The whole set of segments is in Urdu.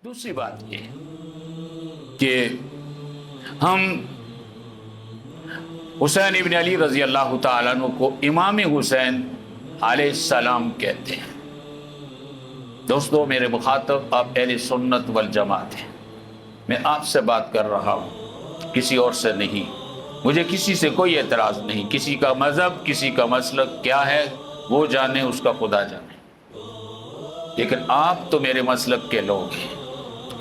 دوسری بات یہ کہ ہم حسین ابن علی رضی اللہ تعالیٰ عنہ کو امام حسین علیہ السلام کہتے ہیں۔ دوستو میرے مخاطب آپ اہل سنت والجماعت ہیں، میں آپ سے بات کر رہا ہوں، کسی اور سے نہیں۔ مجھے کسی سے کوئی اعتراض نہیں، کسی کا مذہب کسی کا مسلک کیا ہے وہ جانے، اس کا خدا جانے، لیکن آپ تو میرے مسلک کے لوگ ہیں،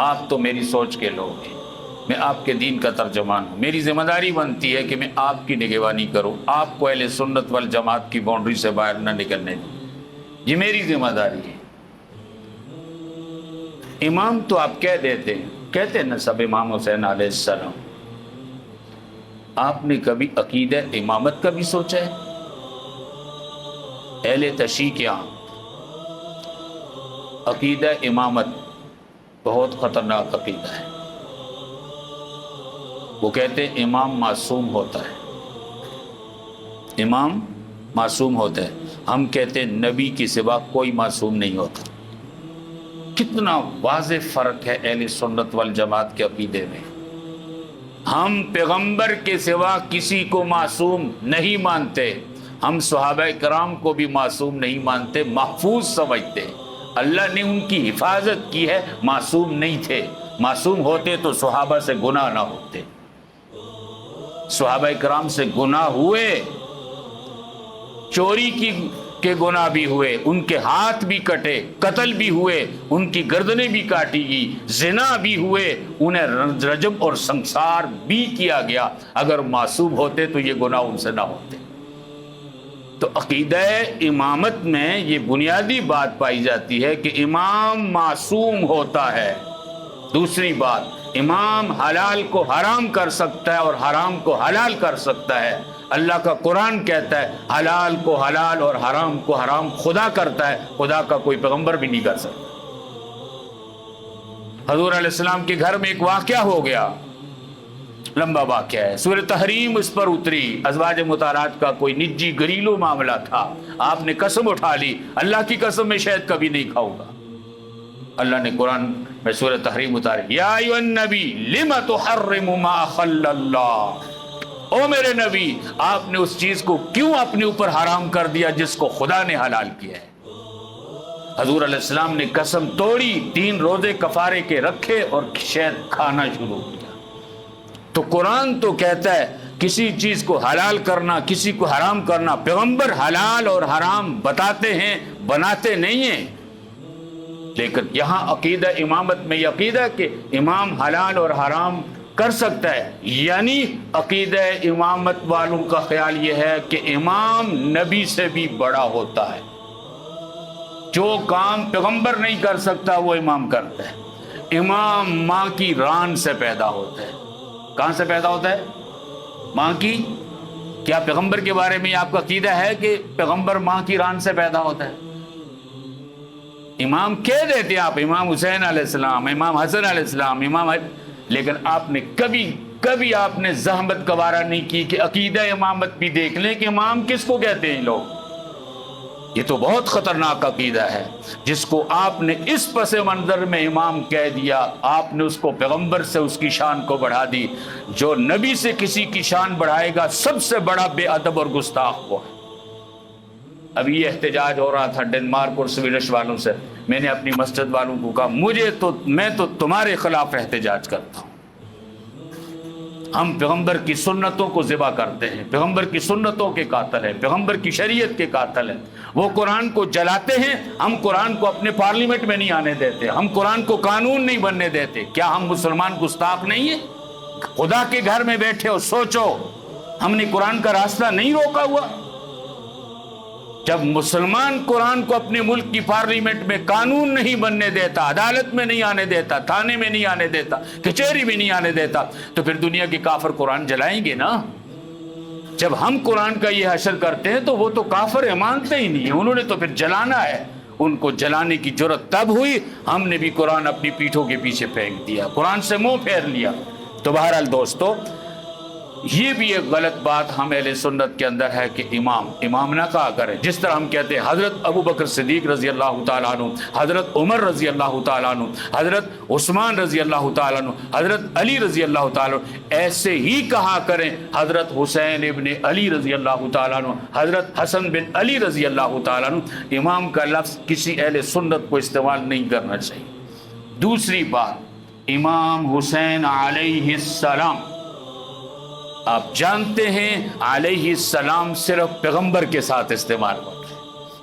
آپ تو میری سوچ کے لوگ ہیں، میں آپ کے دین کا ترجمان ہوں۔ میری ذمہ داری بنتی ہے کہ میں آپ کی نگہبانی کروں، آپ کو اہل سنت والجماعت کی باؤنڈری سے باہر نہ نکلنے دوں، یہ میری ذمہ داری ہے۔ امام تو آپ کہہ دیتے ہیں، کہتے ہیں نا سب امام حسین علیہ السلام، آپ نے کبھی عقیدہ امامت کا بھی سوچا ہے؟ اہل تشیع کے یہاں عقیدہ امامت بہت خطرناک عقیدہ ہے۔ وہ کہتے ہیں امام معصوم ہوتا ہے، امام معصوم ہوتا ہے، ہم کہتے ہیں نبی کی سوا کوئی معصوم نہیں ہوتا۔ کتنا واضح فرق ہے اہل سنت والجماعت کے عقیدے میں۔ ہم پیغمبر کے سوا کسی کو معصوم نہیں مانتے، ہم صحابہ کرام کو بھی معصوم نہیں مانتے، محفوظ سمجھتے۔ اللہ نے ان کی حفاظت کی ہے، معصوم نہیں تھے، معصوم ہوتے تو صحابہ سے گناہ نہ ہوتے۔ صحابہ کرام سے گناہ ہوئے، چوری کے گناہ بھی ہوئے، ان کے ہاتھ بھی کٹے، قتل بھی ہوئے، ان کی گردنیں بھی کاٹی گئی، زنا بھی ہوئے، انہیں رجم اور سنسار بھی کیا گیا۔ اگر معصوم ہوتے تو یہ گناہ ان سے نہ ہوتے۔ تو عقیدہ امامت میں یہ بنیادی بات پائی جاتی ہے کہ امام معصوم ہوتا ہے۔ دوسری بات، امام حلال کو حرام کر سکتا ہے اور حرام کو حلال کر سکتا ہے۔ اللہ کا قرآن کہتا ہے حلال کو حلال اور حرام کو حرام خدا کرتا ہے، خدا کا کوئی پیغمبر بھی نہیں کر سکتا۔ حضور علیہ السلام کے گھر میں ایک واقعہ ہو گیا، لمبا واقعہ ہے، سورہ تحریم اس پر اتری، ازواج مطہرات کا کوئی نجی گھریلو معاملہ تھا، آپ نے قسم اٹھا لی، اللہ کی قسم میں شہد کبھی نہیں کھاؤں گا۔ اللہ نے قرآن میں سورہ تحریم اتاری، یا ایھا النبی لم تحرم ما احل اللہ، او میرے نبی آپ نے اس چیز کو کیوں اپنے اوپر حرام کر دیا جس کو خدا نے حلال کیا ہے۔ حضور علیہ السلام نے قسم توڑی، 3 روزے کفارے کے رکھے اور شہد کھانا شروع کیا۔ تو قرآن تو کہتا ہے کسی چیز کو حلال کرنا، کسی کو حرام کرنا، پیغمبر حلال اور حرام بتاتے ہیں، بناتے نہیں ہیں۔ لیکن یہاں عقیدہ امامت میں یہ عقیدہ کہ امام حلال اور حرام کر سکتا ہے، یعنی عقیدہ امامت والوں کا خیال یہ ہے کہ امام نبی سے بھی بڑا ہوتا ہے، جو کام پیغمبر نہیں کر سکتا وہ امام کرتا ہے۔ امام ماں کی ران سے پیدا ہوتا ہے۔ کہاں سے پیدا ہوتا ہے؟ ماں کی۔ کیا پیغمبر کے بارے میں آپ کا عقیدہ ہے کہ پیغمبر ماں کی ران سے پیدا ہوتا ہے؟ امام کہہ دیتے ہیں آپ، امام حسین علیہ السلام، امام حسن علیہ السلام، لیکن آپ نے کبھی آپ نے زحمت گوارا نہیں کی کہ عقیدہ امامت بھی دیکھ لیں کہ امام کس کو کہتے ہیں لوگ۔ یہ تو بہت خطرناک عقیدہ ہے جس کو آپ نے اس پس منظر میں امام کہہ دیا، آپ نے اس کو پیغمبر سے اس کی شان کو بڑھا دی۔ جو نبی سے کسی کی شان بڑھائے گا سب سے بڑا بے ادب اور گستاخ وہ ہے۔ ابھی یہ احتجاج ہو رہا تھا ڈنمارک اور سویڈش والوں سے، میں نے اپنی مسجد والوں کو کہا میں تو تمہارے خلاف احتجاج کرتا ہوں۔ ہم پیغمبر کی سنتوں کو ذبح کرتے ہیں، پیغمبر کی سنتوں کے قاتل ہیں، پیغمبر کی شریعت کے قاتل ہیں۔ وہ قرآن کو جلاتے ہیں، ہم قرآن کو اپنے پارلیمنٹ میں نہیں آنے دیتے، ہم قرآن کو قانون نہیں بننے دیتے۔ کیا ہم مسلمان گستاخ نہیں ہیں؟ خدا کے گھر میں بیٹھے ہو، سوچو ہم نے قرآن کا راستہ نہیں روکا ہوا؟ جب مسلمان قرآن کو اپنے ملک کی پارلیمنٹ میں قانون نہیں بننے دیتا، عدالت میں نہیں آنے دیتا، تھانے میں نہیں آنے دیتا، کچہری میں نہیں آنے دیتا، تو پھر دنیا کے کافر قرآن جلائیں گے نا۔ جب ہم قرآن کا یہ حشر کرتے ہیں تو وہ تو کافر ہیں، مانتے ہی نہیں ہیں، انہوں نے تو پھر جلانا ہے۔ ان کو جلانے کی جرت تب ہوئی ہم نے بھی قرآن اپنی پیٹھوں کے پیچھے پھینک دیا، قرآن سے منہ پھیر لیا۔ تو بہرحال دوستو، یہ بھی ایک غلط بات ہم اہل سنت کے اندر ہے کہ امام نہ کہا کریں. جس طرح ہم کہتے ہیں حضرت ابو بکر صدیق رضی اللہ تعالیٰ عنہ، حضرت عمر رضی اللہ تعالیٰ عنہ، حضرت عثمان رضی اللہ تعالیٰ عنہ، حضرت علی رضی اللہ تعالیٰ عنہ، ایسے ہی کہا کریں حضرت حسین ابن علی رضی اللہ تعالیٰ عنہ، حضرت حسن بن علی رضی اللہ تعالیٰ عنہ. امام کا لفظ کسی اہل سنت کو استعمال نہیں کرنا چاہیے. دوسری بات، امام حسین علیہ السلام، آپ جانتے ہیں علیہ السلام صرف پیغمبر کے ساتھ استعمال ہوتا ہے.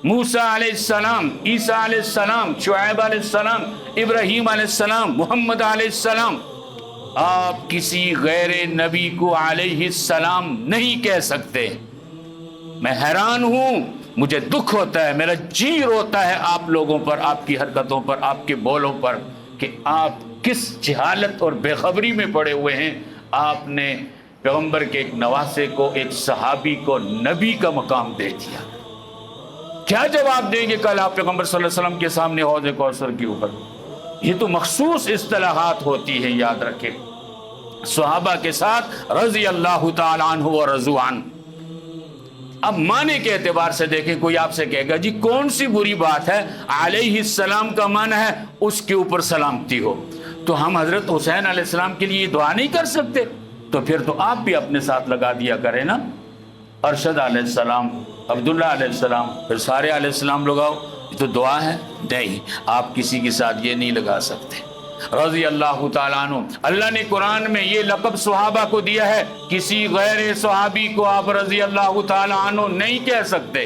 موسیٰ علیہ السلام، عیسیٰ علیہ السلام، شعیب علیہ السلام، ابراہیم علیہ السلام، محمد علیہ السلام. آپ کسی غیر نبی کو علیہ السلام نہیں کہہ سکتے. میں حیران ہوں، مجھے دکھ ہوتا ہے، میرا جی روتا ہے آپ لوگوں پر، آپ کی حرکتوں پر، آپ کے بولوں پر، کہ آپ کس جہالت اور بے خبری میں پڑے ہوئے ہیں. آپ نے پیغمبر کے ایک نواسے کو، ایک صحابی کو نبی کا مقام دے دیا. کیا جواب دیں گے کل آپ پیغمبر صلی اللہ علیہ وسلم کے سامنے حوض کوثر کے اوپر؟ یہ تو مخصوص اصطلاحات ہوتی ہیں، یاد رکھیں. صحابہ کے ساتھ رضی اللہ تعالیٰ عنہ و رضوا عنہ. اب معنی کے اعتبار سے دیکھیں، کوئی آپ سے کہے گا جی کون سی بری بات ہے، علیہ السلام کا معنی ہے اس کے اوپر سلامتی ہو، تو ہم حضرت حسین علیہ السلام کے لیے دعا نہیں کر سکتے؟ تو پھر تو آپ بھی اپنے ساتھ لگا دیا کریں نا، ارشد علیہ السلام، عبداللہ علیہ السلام، پھر سارے علیہ السلام لگاؤ. یہ تو دعا ہے. نہیں، آپ کسی کے ساتھ یہ نہیں لگا سکتے. رضی اللہ تعالیٰ عنہ، اللہ نے قرآن میں یہ لقب صحابہ کو دیا ہے، کسی غیر صحابی کو آپ رضی اللہ تعالیٰ عنہ نہیں کہہ سکتے.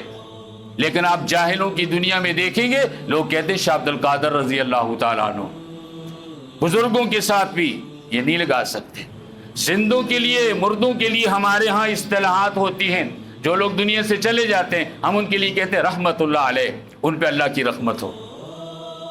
لیکن آپ جاہلوں کی دنیا میں دیکھیں گے، لوگ کہتے ہیں شاہ عبد القادر رضی اللہ تعالیٰ عنہ. بزرگوں کے ساتھ بھی یہ نہیں لگا سکتے. زندوں کے لیے، مردوں کے لیے ہمارے ہاں اصطلاحات ہوتی ہیں. جو لوگ دنیا سے چلے جاتے ہیں ہم ان کے لیے کہتے ہیں رحمت اللہ علیہ، ان پہ اللہ کی رحمت ہو.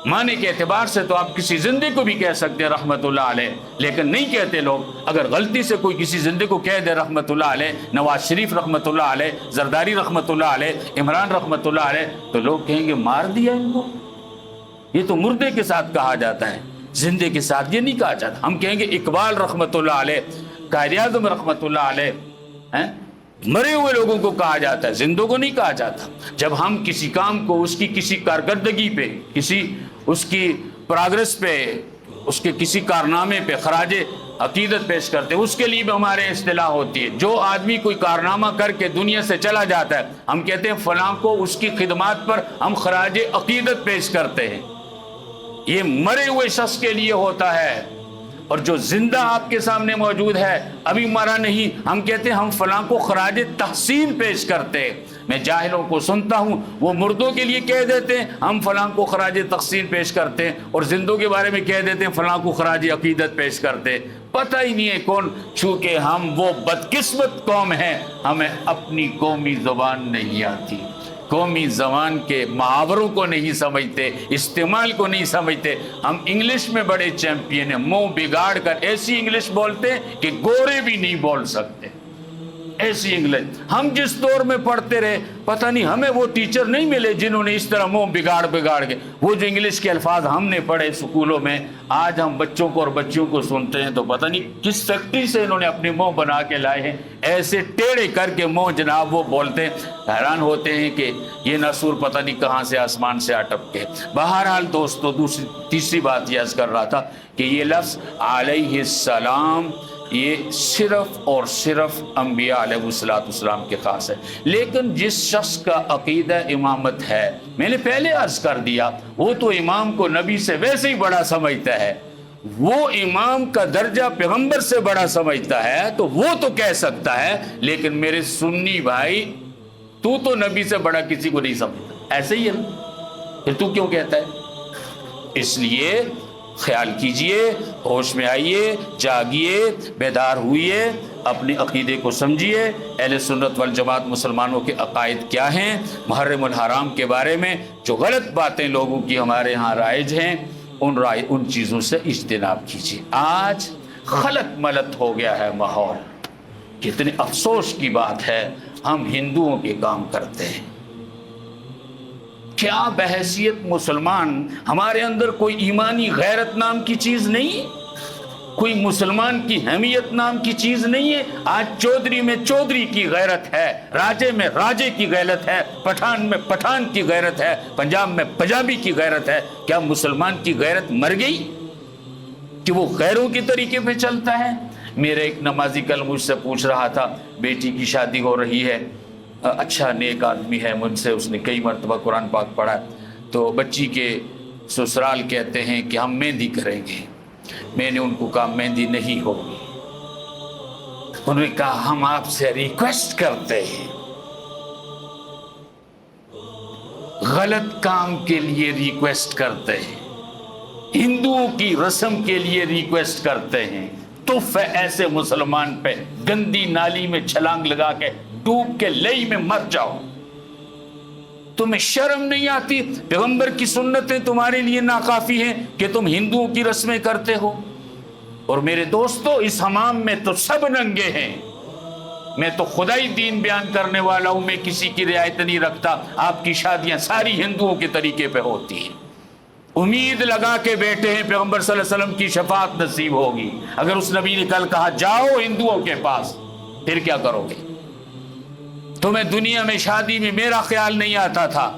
معنی کے اعتبار سے تو آپ کسی زندے کو بھی کہہ سکتے ہیں رحمت اللہ علیہ، لیکن نہیں کہتے لوگ. اگر غلطی سے کوئی کسی زندے کو کہہ دے رحمت اللہ علیہ، نواز شریف رحمت اللہ علیہ، زرداری رحمت اللہ علیہ، عمران رحمت اللہ علیہ، تو لوگ کہیں گے مار دیا ان کو. یہ تو مردے کے ساتھ کہا جاتا ہے، زندے کے ساتھ یہ نہیں کہا جاتا. ہم کہیں گے اقبال رحمت اللہ علیہ، قائد اعظم رحمت اللہ علیہ. مرے ہوئے لوگوں کو کہا جاتا ہے، زندوں کو نہیں کہا جاتا. جب ہم کسی کام کو اس کی کسی کارکردگی پہ، کسی اس کی پروگرس پہ، اس کے کسی کارنامے پہ خراج عقیدت پیش کرتے ہیں، اس کے لیے بھی ہمارے اصطلاح ہوتی ہے. جو آدمی کوئی کارنامہ کر کے دنیا سے چلا جاتا ہے ہم کہتے ہیں فلاں کو اس کی خدمات پر ہم خراج عقیدت پیش کرتے ہیں. یہ مرے ہوئے شخص کے لیے ہوتا ہے. اور جو زندہ آپ کے سامنے موجود ہے، ابھی مرا نہیں، ہم کہتے ہیں ہم فلاں کو خراج تحسین پیش کرتے ہیں. میں جاہلوں کو سنتا ہوں، وہ مردوں کے لیے کہہ دیتے ہیں ہم فلاں کو خراج تحسین پیش کرتے ہیں، اور زندوں کے بارے میں کہہ دیتے ہیں فلاں کو خراج عقیدت پیش کرتے ہیں. پتہ ہی نہیں ہے کون. چونکہ ہم وہ بدقسمت قوم ہیں، ہمیں اپنی قومی زبان نہیں آتی، قومی زبان کے محاوروں کو نہیں سمجھتے، استعمال کو نہیں سمجھتے. ہم انگلش میں بڑے چیمپئن ہیں، منہ بگاڑ کر ایسی انگلش بولتے ہیں کہ گورے بھی نہیں بول سکتے. ایسی انگلش ہم جس دور میں پڑھتے رہے، پتہ نہیں ہمیں وہ ٹیچر نہیں ملے جنہوں نے اس طرح منہ بگاڑ کے وہ جو انگلش کے الفاظ ہم نے پڑھے سکولوں میں، آج ہم بچوں کو اور بچیوں کو سنتے ہیں تو پتہ نہیں کس فیکٹری سے انہوں نے اپنے منہ بنا کے لائے ہیں. ایسے ٹیڑھے کر کے منہ جناب وہ بولتے ہیں، حیران ہوتے ہیں کہ یہ ناسور پتہ نہیں کہاں سے آسمان سے اٹپ کے. بہرحال دوستو، تیسری بات یہ عرض کر رہا تھا کہ یہ لفظ علیہ السلام یہ صرف اور صرف انبیاء علیہ السلام کے خاص ہے. لیکن جس شخص کا عقیدہ امامت ہے، میں نے پہلے عرض کر دیا، وہ تو امام کو نبی سے ویسے ہی بڑا سمجھتا ہے، وہ امام کا درجہ پیغمبر سے بڑا سمجھتا ہے، تو وہ تو کہہ سکتا ہے. لیکن میرے سنی بھائی، تو نبی سے بڑا کسی کو نہیں سمجھتا. ایسے ہی ہے نا، پھر تو کیوں کہتا ہے؟ اس لیے خیال کیجئے، ہوش میں آئیے، جاگیے، بیدار ہوئیے، اپنے عقیدے کو سمجھیے. اہل سنت والجماعت مسلمانوں کے عقائد کیا ہیں، محرم الحرام کے بارے میں جو غلط باتیں لوگوں کی ہمارے ہاں رائج ہیں، ان چیزوں سے اجتناب کیجیے. آج خلط ملط ہو گیا ہے ماحول. کتنے افسوس کی بات ہے، ہم ہندوؤں کے کام کرتے ہیں. کیا بحیثیت مسلمان ہمارے اندر کوئی ایمانی غیرت نام کی چیز نہیں؟ کوئی مسلمان کی حمیت نام کی چیز نہیں ہے. آج چودھری میں چودھری کی غیرت ہے، راجے میں راجے کی غیرت ہے، پٹھان میں پٹھان کی غیرت ہے، پنجاب میں پنجابی کی غیرت ہے. کیا مسلمان کی غیرت مر گئی کہ وہ غیروں کے طریقے پہ چلتا ہے؟ میرا ایک نمازی کل مجھ سے پوچھ رہا تھا، بیٹی کی شادی ہو رہی ہے، اچھا نیک آدمی ہے مجھ سے، اس نے کئی مرتبہ قرآن پاک پڑھا، تو بچی کے سسرال کہتے ہیں کہ ہم مہندی کریں گے. میں نے ان کو کہا مہندی نہیں ہوگی. انہوں نے کہا ہم آپ سے ریکویسٹ کرتے ہیں، غلط کام کے لیے ریکویسٹ کرتے ہیں، ہندوؤں کی رسم کے لیے ریکویسٹ کرتے ہیں، تف ہے ایسے مسلمان پہ، گندی نالی میں چھلانگ لگا کے ڈوب کے لئی میں مر جاؤ. تمہیں شرم نہیں آتی؟ پیغمبر کی سنتیں تمہارے لیے ناکافی ہیں کہ تم ہندوؤں کی رسمیں کرتے ہو؟ اور میرے دوستو، اس حمام میں تو سب ننگے ہیں. میں تو خدائی دین بیان کرنے والا ہوں، میں کسی کی رعایت نہیں رکھتا. آپ کی شادیاں ساری ہندوؤں کے طریقے پہ ہوتی ہیں. امید لگا کے بیٹھے ہیں پیغمبر صلی اللہ علیہ وسلم کی شفاعت نصیب ہوگی. اگر اس نبی نے کل کہا جاؤ ہندوؤں کے پاس، پھر کیا کرو گے؟ تمہیں دنیا میں شادی میں میرا خیال نہیں آتا تھا،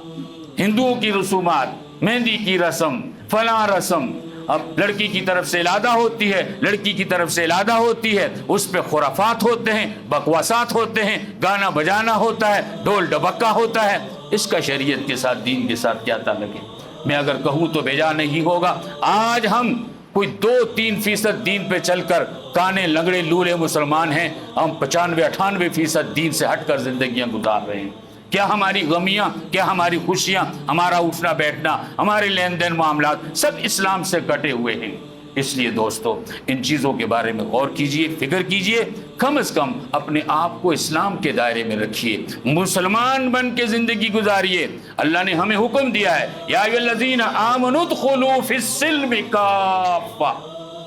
ہندوؤں کی رسومات، مہندی کی رسم، فلاں رسم. اب لڑکی کی طرف سے علادہ ہوتی ہے، لڑکی کی طرف سے علادہ ہوتی ہے، اس پہ خرافات ہوتے ہیں، بکواسات ہوتے ہیں، گانا بجانا ہوتا ہے، ڈھول ڈبکا ہوتا ہے. اس کا شریعت کے ساتھ، دین کے ساتھ کیا تعلق ہے؟ میں اگر کہوں تو بیجا نہیں ہوگا. آج ہم کوئی 2-3% دین پہ چل کر کانے لنگڑے لولے مسلمان ہیں. ہم 95-98% دین سے ہٹ کر زندگیاں گزار رہے ہیں. کیا ہماری غمیاں، کیا ہماری خوشیاں، ہمارا اٹھنا بیٹھنا، ہمارے لین دین معاملات سب اسلام سے کٹے ہوئے ہیں. اس لیے دوستو، ان چیزوں کے بارے میں غور کیجئے، فکر کیجئے. کم از کم اپنے آپ کو اسلام کے دائرے میں رکھیے، مسلمان بن کے زندگی گزاریے. اللہ نے ہمیں حکم دیا ہے، یا ایھا الذین آمنوا ادخلوا فی السلم کافہ،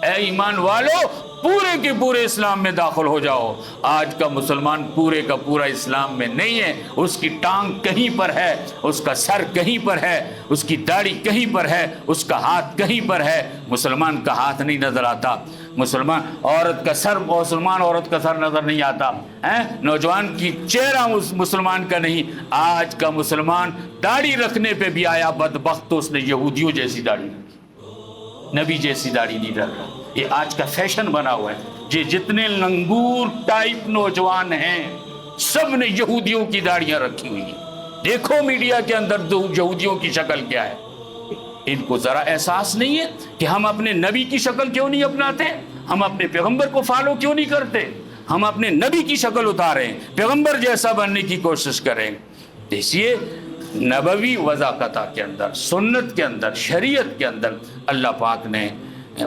اے ایمان والو پورے کے پورے اسلام میں داخل ہو جاؤ. آج کا مسلمان پورے کا پورا اسلام میں نہیں ہے. اس کی ٹانگ کہیں پر ہے، اس کا سر کہیں پر ہے، اس کی داڑھی کہیں پر ہے، اس کا ہاتھ کہیں پر ہے. مسلمان کا ہاتھ نہیں نظر آتا، مسلمان عورت کا سر، مسلمان عورت کا سر نظر نہیں آتا، نوجوان کی چہرہ مسلمان کا نہیں. آج کا مسلمان داڑھی رکھنے پہ بھی آیا بدبخت، تو اس نے یہودیوں جیسی داڑھی رکھی، نبی جیسی داڑھی نہیں رکھا. یہ آج کا فیشن بنا ہوا ہے. یہ جتنے لنگور ٹائپ نوجوان ہیں سب نے یہودیوں کی داڑیاں رکھی ہوئی ہیں. دیکھو میڈیا کے اندر یہودیوں کی شکل کیا ہے. ان کو ذرا احساس نہیں ہے کہ ہم اپنے نبی کی شکل کیوں نہیں اپناتے؟ ہم اپنے پیغمبر کو فالو کیوں نہیں کرتے؟ ہم اپنے نبی کی شکل اتاریں، پیغمبر جیسا بننے کی کوشش کریں. دیکھیے نبوی وضاقتہ کے اندر، سنت کے اندر، شریعت کے اندر اللہ پاک نے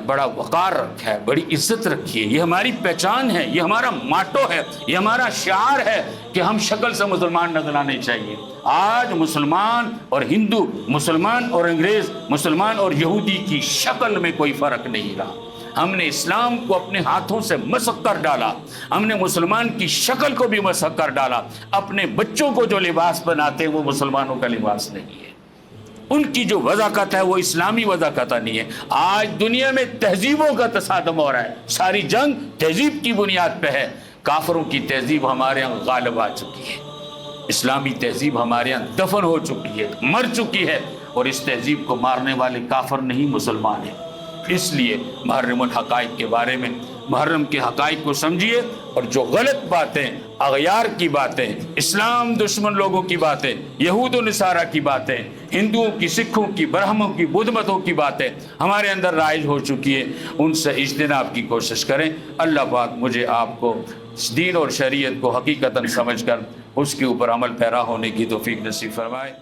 بڑا وقار رکھا ہے، بڑی عزت رکھی ہے. یہ ہماری پہچان ہے، یہ ہمارا ماٹو ہے، یہ ہمارا شعار ہے کہ ہم شکل سے مسلمان نظر آنے چاہیے. آج مسلمان اور ہندو، مسلمان اور انگریز، مسلمان اور یہودی کی شکل میں کوئی فرق نہیں رہا. ہم نے اسلام کو اپنے ہاتھوں سے مسخ کر ڈالا، ہم نے مسلمان کی شکل کو بھی مسخ کر ڈالا. اپنے بچوں کو جو لباس بناتے ہیں وہ مسلمانوں کا لباس نہیں ہے. ان کی جو وضاقت ہے وہ اسلامی وضاقت نہیں ہے. آج دنیا میں تہذیبوں کا تصادم ہو رہا ہے. ساری جنگ تہذیب کی بنیاد پہ ہے. کافروں کی تہذیب ہمارے یہاں غالب آ چکی ہے، اسلامی تہذیب ہمارے یہاں دفن ہو چکی ہے، مر چکی ہے. اور اس تہذیب کو مارنے والے کافر نہیں، مسلمان ہیں. اس لیے محرم الحقائق کے بارے میں، محرم کے حقائق کو سمجھیے، اور جو غلط باتیں، اغیار کی باتیں، اسلام دشمن لوگوں کی باتیں، یہود و نصارہ کی باتیں، ہندوؤں کی، سکھوں کی، برہموں کی، بدھ متوں کی باتیں ہمارے اندر رائج ہو چکی ہے، ان سے اجتناب کی کوشش کریں. اللہ پاک مجھے آپ کو دین اور شریعت کو حقیقتاً سمجھ کر اس کے اوپر عمل پیرا ہونے کی توفیق نصیب فرمائے.